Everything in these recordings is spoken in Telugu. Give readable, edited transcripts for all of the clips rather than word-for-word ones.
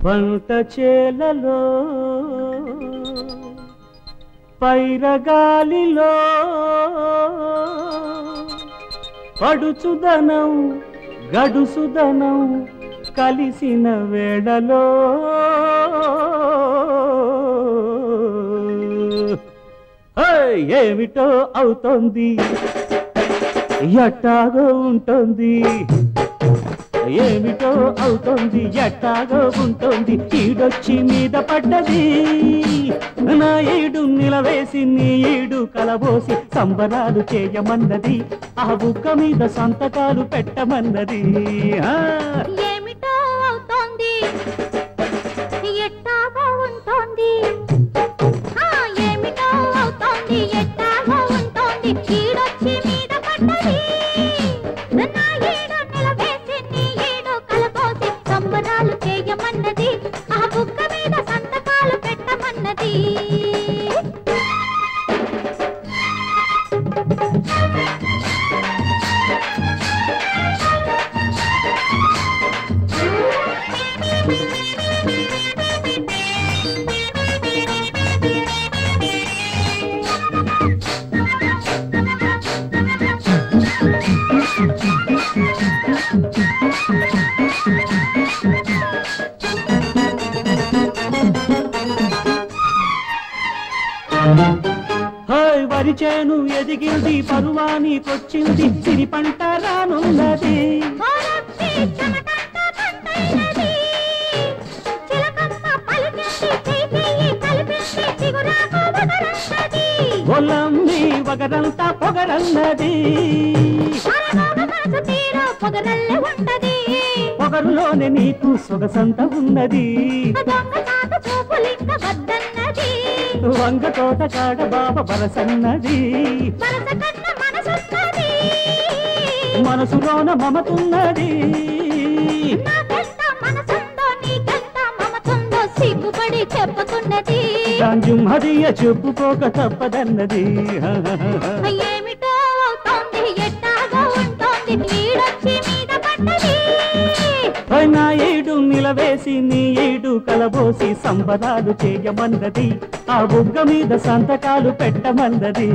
పంట చేలలో పైరగాలిలో పడుచుదనం గడుసుదనం కలిసిన వేళలో ఏమిటో అవుతోంది ఎట్టాగో ఉంటుంది ఏమిటో అవుతోంది ఎట్టాగో ఉంటుంది ఈడొచ్చి మీద పడ్డది నా ఈడు నిలవేసి నీ ఈడు కలబోసి సంబరాలు చేయమన్నది ఆ బుక్క మీద సంతకాలు పెట్టమన్నది ఏమిటో అవుతోంది ఎట్టాగో ఉంటుంది ఏమిటో అవుతోంది ఎట్టాగో ఉంటుంది ఈడొచ్చి మీద పడ్డది నా ఈడు నిలవేసి నీ ఈడు కలబోసి సంబరాలు చేయమన్నది ఆ బుక్క మీద సంతకాలు పెట్టమన్నది వరిచేను ఎదిగింది పరువానికొచ్చింది సిరి పంట రానున్నది ఒళ్ళమ్మి వగరంతా పొగరన్నది పొగరులోనే నీకు సొగసంత ఉన్నది వంగ తోట కాడ బాబ బరసన్నది మనసులోన మమతున్నది సిగ్గుపడి చెప్పుతున్నది హదియ చెప్పుకోక తప్పదన్నది ఏమిటో అవుతోంది ఎట్టాగో ఉంటుంది ఈడొచ్చి మీద పడ్డది నా ఈడు నిలవేసి నీ ఈడు కలబోసి సంబరాలు చేయమన్నది ఆ బుగ్గ మీద సంతకాలు పెట్టమన్నది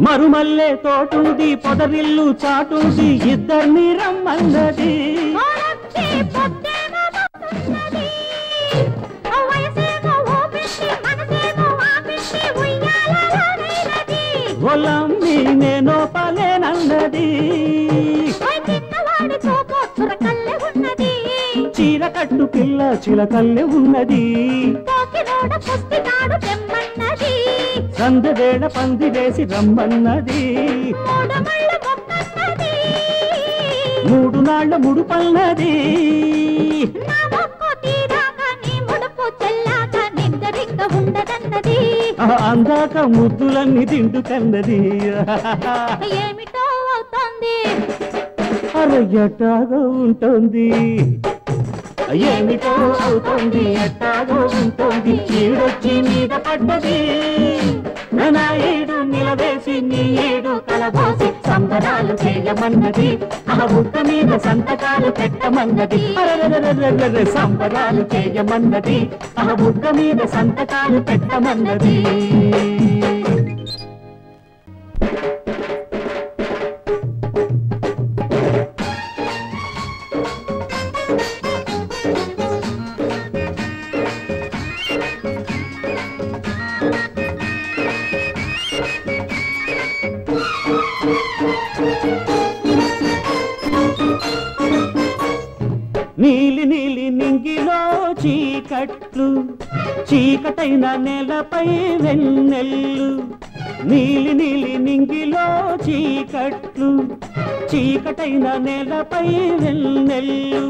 మరుమల్లే తోటుంది పొదరిల్లు చాటుంది ఇద్దరిని రమ్మన్నది ఒలమ్మి నేను పలేనన్నది చీర కట్టు పిల్ల చిలకల్లె ఉన్నది సందవేళ పంది వేసి రమ్మన్నది మూడు నాళ్ల ముడుపన్నది అందాక ముద్దులన్నీ తింటుకన్నది ఏమిటో అవుతోంది అరయ్యటాగా ఉంటుంది ఏమిటో అవుతుంది ఎట్టాగో ఉంటుంది ఈడొచ్చి మీద పడ్డది నా ఈడు నిలవేసి నీ ఈడు కలబోసి సంబరాలు చేయమన్నది ఆ బుక్క మీద సంతకాలు పెట్టమన్నది సంబరాలు చేయమన్నది ఆ బుక్క మీద సంతకాలు పెట్టమన్నది నీలి నీలి నింగిలో చీకట్లు చీకటైన నేలపై వెన్నెల్లు నీలి నీలి నింగిలో చీకట్లు చీకటైన నేలపై వెన్నెల్లు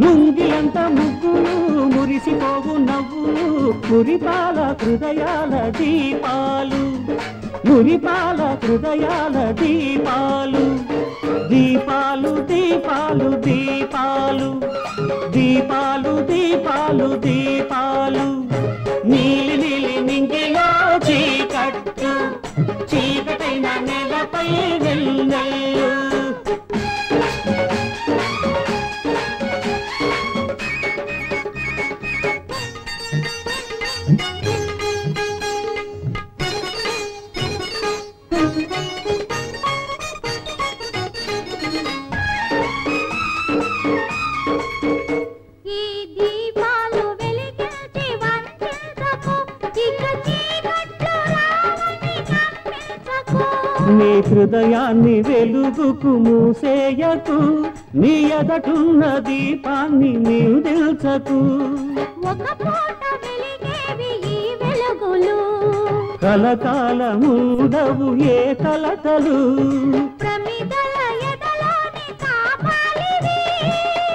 ముంగిలంత ముగ్గులు మురిసిపోవు నవ్వులు మురిపాల హృదయాల దీపాలు మురిపాల హృదయాల దీపాలు దీపాలు దీపాలు దీపాలు దీపాలు దీపాలు దీపాలు నీలి నీలి నింగిలో చీకట్టు చీకటైన నేలపై వెన్నెల్లు నీ హృదయాన్ని వెలుగుకు మూసేయకు నీ ఎదటున్న దీపాన్ని నీవు తెలుసకు కలకాలముండవు ఏ కలతలు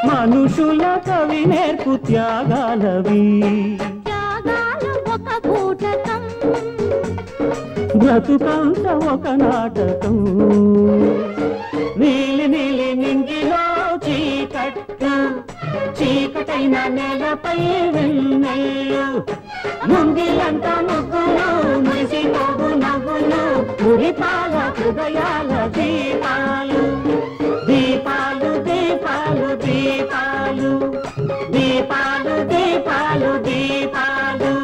మనుషుల కవి నేర్పు త్యాగాలవి బ్రతుకంత ఒక నాటకం నీలి నీలి నింగిలో చీకట్లు చీకటైన నేలపై వెన్నెల్లు ముంగిలంత ముగ్గులు మురిసిపోవు నవ్వులు మురిపాల హృదయాల దీపాలు దీపాలు దీపాలు దీపాలు దీపాలు దీపాలు దీపాలు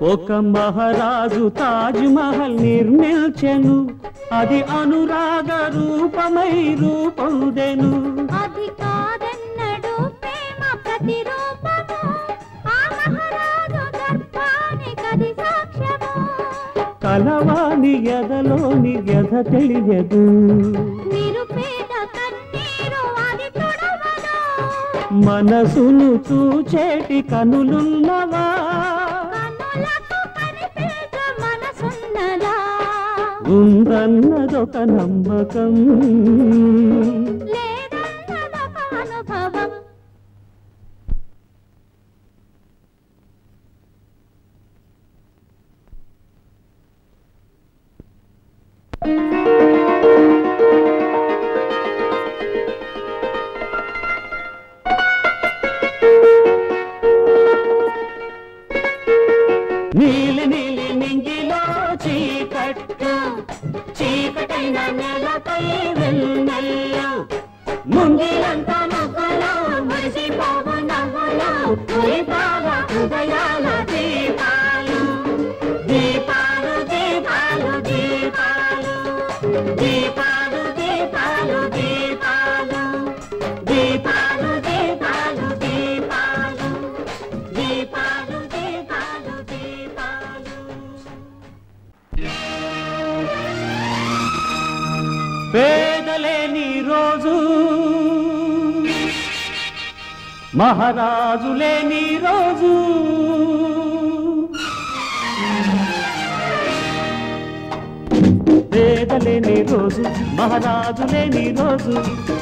ఒక మహారాజు తాజ్ మహల్ నిర్మించెను అది అనురాగ రూపమై రూపొందెను అది కాదన్నడు ప్రేమ ప్రతిరూపము ఆ మహారాజు దర్పానికది సాక్ష్యము కలవాని ఎదలోని వ్యధ తెలియదు నిరుపేద కన్నీరు అది తుడవదు మనసును చూచేటి కనులున్నవా ఉందన్నదొక నమ్మకం లేదన్నదొక అనుభవం నీలి నీలి నింగిలో చీకట్టు చీకటైన నేలపై వెన్నెల్లు ముంగిలంత ముగ్గులు మురిసిపోవు నవ్వులు మురిపాల హృదయాల దీపాలు దీపాలు దీపాలు దీపాలు దీపాలు దీపాలు దీపాలు దీపాలు దీపాలు దీపాలు దీపాలు దీపాలు దీపాలు పేదలేని రోజు మహారాజు లేని రోజు పేదలేని రోజు మహారాజు లేని రోజు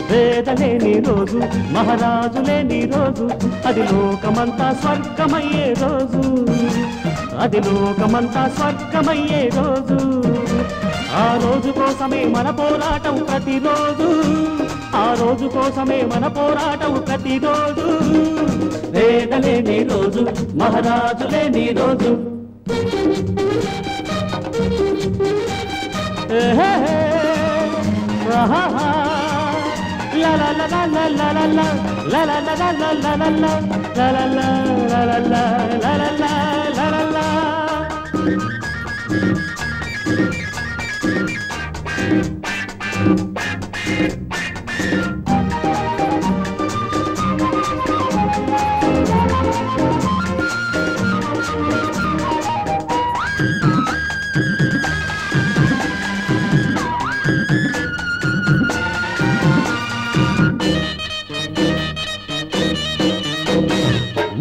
పేదలేని రోజు మహారాజు లేని రోజు అది లోకమంతా స్వర్గమయ్యే రోజు అది లోకమంతా స్వర్గమయ్యే రోజు ఆ రోజు కోసమే మన పోరాటం ప్రతిరోజు ఆ రోజు కోసమే మన పోరాటం ప్రతిరోజు పేదలేని రోజు మహారాజు లేని రోజు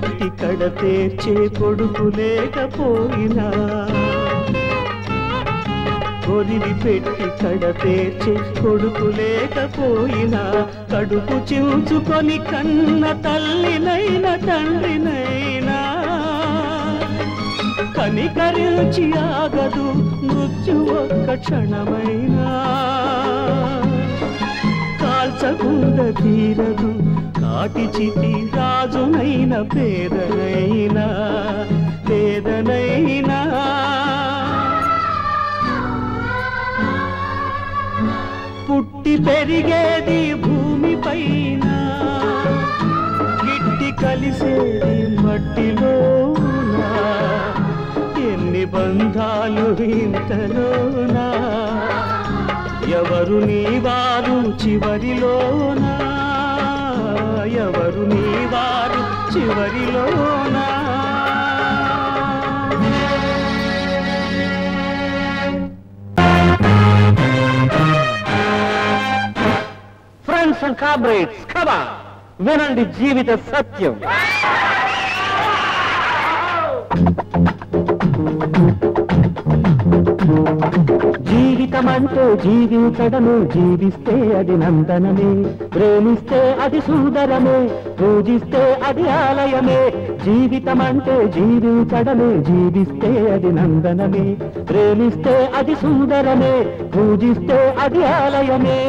పెట్టి కడతేర్చే కొడుకు లేకపోయినా కొరివి పెట్టి కడతేర్చే కొడుకు లేకపోయినా కడుపు చించుకొని కన్న తల్లినైనా తండ్రినైనా కనికరించి ఆగదు మృత్యు ఒక్క క్షణమైనా కాల్చకుండా తీరదు కాటి చితి రాజునైన పేదనైనా పేదనైనా పుట్టి పెరిగేది భూమిపైన గిట్టి కలిసేది మట్టిలోనా ఎన్ని బంధాలు ఇంతలోనా ఎవరు నీ వారు చివరిలోనా ఎవరు నీ వారు చివరిలోనా friends and comrades come on వినండి జీవిత సత్యం జీవితమంటే జీవించడమే జీవిస్తే అది నందనమే ప్రేమిస్తే అది సుందరమే పూజిస్తే అది ఆలయమే జీవితమంటే జీవించడమే జీవిస్తే అది నందనమే ప్రేమిస్తే అది సుందరమే పూజిస్తే అది ఆలయమే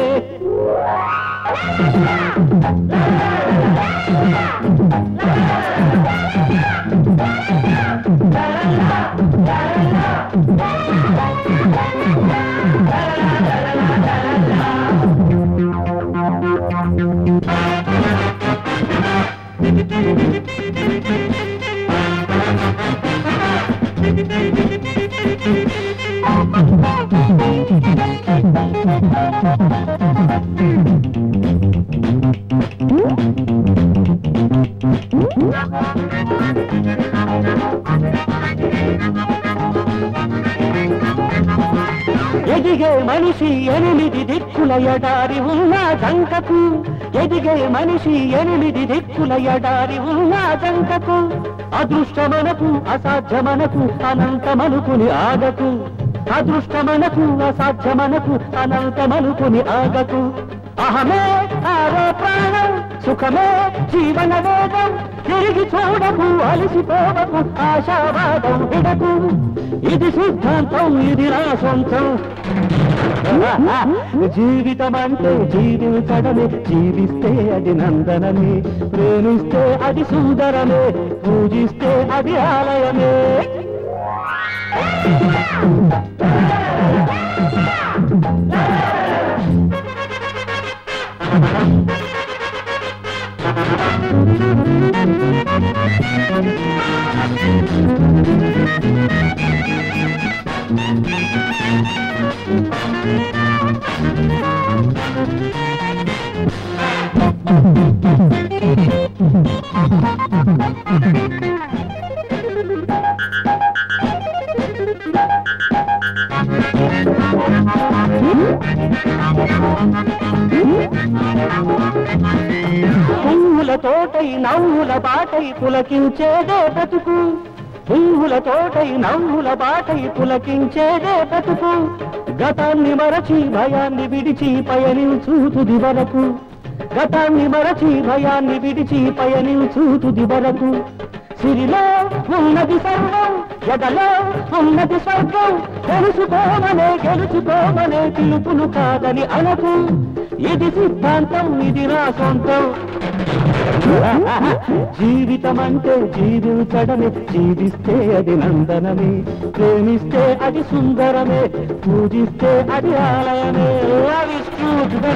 ఎదిగే మనిషి 8 దిక్కుల ఎడారి ఉన్న జంకకు ఎదిగే మనిషి 8 దిక్కుల ఎడారి ఉన్న జంకకు అదృష్టమనకు అసాధ్యమనకు అనంతమనుకుని ఆగకు అదృష్టమనకు అసాధ్యమనకు అనంతమనుకుని ఆగకు అహమే ఆరో ప్రాణం సుఖమే జీవన వేదం తిరిగి చూడకు అలసిపోవకు ఆశావాదం విడకు ఇది సిద్ధాంతం ఇది నా సొంతం జీవితం అంటే జీవించడమే జీవిస్తే అది నందనమే ప్రేమిస్తే అది సుందరమే పూజిస్తే అది ఆలయమే పువ్వుల తోటై నవ్వుల బాటై పులకించేదే బ్రతుకు పువ్వుల తోటై నవ్వుల బాటై పులకించేదే బ్రతుకు గతాన్ని మరచి భయాన్ని విడిచి పయనించు తుది వరకు గతాన్ని మరచి భయాన్ని విడిచి పయనించు తుది వరకు సిరిలో ఉన్నది సర్వం ఎదలో ఉన్నది స్వర్గం తెలుసుకోమనే గెలుచుకోమనే పిలుపులు కాదని అనకు ఇది సిద్ధాంతం ఇది నా సొంతం జీవితం అంటే జీవించడమే జీవిస్తే అది నందనమే ప్రేమిస్తే అది సుందరమే పూజిస్తే అది ఆలయమే love is true to the